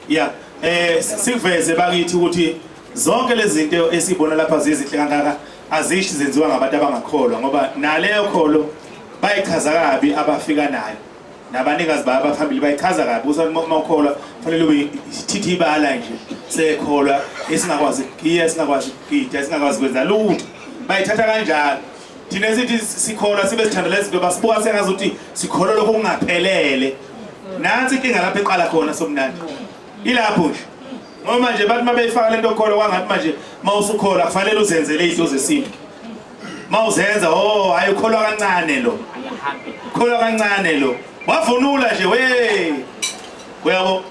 Yeah, siveze bakithi ukuthi zonke lezi zinto esibona lapha zizinhle kangaka azishi zenziwa ngabantu abangakholwa ngoba naleyo kholo bayichaza kabi abafika nayo nabanikazi baba abaphambili bayichaza kabi ukuthi mawukholwa kufanele ube thithi ibala nje sekholwa esingakwazi ukugiya singakwazi ukugida singakwazi kwenza lutho bayithatha kanjalo thina sithi sikholwa sibe sithandela izinto basibuka sengazuthi sikholwa lokho kungaphelele nansi inkinga lapha eqala khona somnandi ilapho nje ngoba manje bathi mabeyifaka lento okholwa kwangathi manje mawusukholwa kufanele uzenzele izinto zesintu mawuzenza hayi ukholwa kancane lo ukholwa kancane lo wavunula nje uyabo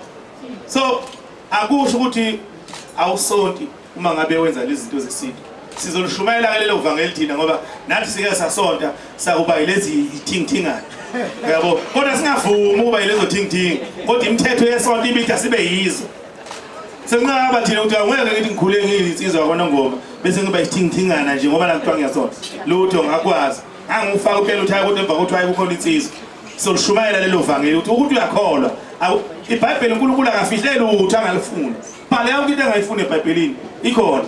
so akusho ukuthi awusonti uma ngabe wenza lezi zinto zesintu sizolushumayela lelo vangeli thina ngoba nathi sike sasonta sakuba yilezi thingithingana uyabo kodwa singavumi ukuba yilezo thingithingi kodwa imithetho yesonto ibitha sibe yizo senqaba thina ukuthi angeke ngithi ngikhule ngiyinsizwa kona ngoma bese ngiba yithingithingana nje ngoba la kuthiwa ngiyasonta lutho ngakwazi angifaka uphela uthi hayi kodwa emva kokuthi hayi kukhona insizwa solushumayela lelo vangeli ukuthi uyakholwa iBhayibheli uNkulunkulu akafihleli ukuthi angalifuni bhala yonke into angayifuni eBhayibhelini ikhona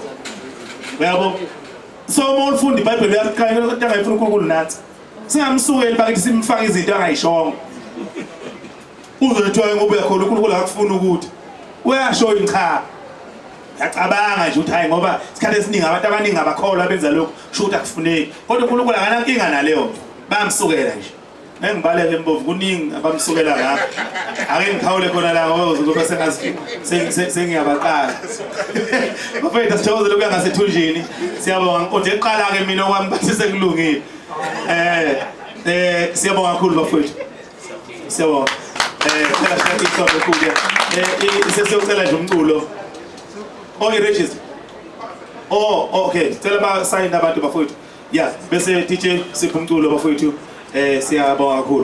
uyabo so uma ufunda iBhayibheli uyakhanya ukuthi angayifuni uNkulunkulu nathi singamsukeli bakithi simfaka izinto angayishongo uzothiwa ngoba uyakholwa uNkulunkulu akufuna ukuthi uyasho cha yacabanga nje ukuthi hayi ngoba isikhathi esiningi abantu abaningi abakholwa benza lokho sho ukuthi akufuneki kodwa uNkulunkulu akanankinga naleyo bamsukela nje engibaleke embovu kuningi abamsukela ngapha ake ngikhawule khona la ngoba uzokuba sengazi sengiyabaqala bafethu sithokozele ukuya ngasethunjini siyabonga kodwa eqala ke mina okwami bathi sekulungile siyabonga kakhulu bafethu siyabonga phela shaka isobe kude sesiyocela nje umculo i-register okay cela ba sign abantu bafethu yeah bese DJ sipha umculo bafethu siyabonga kakhulu.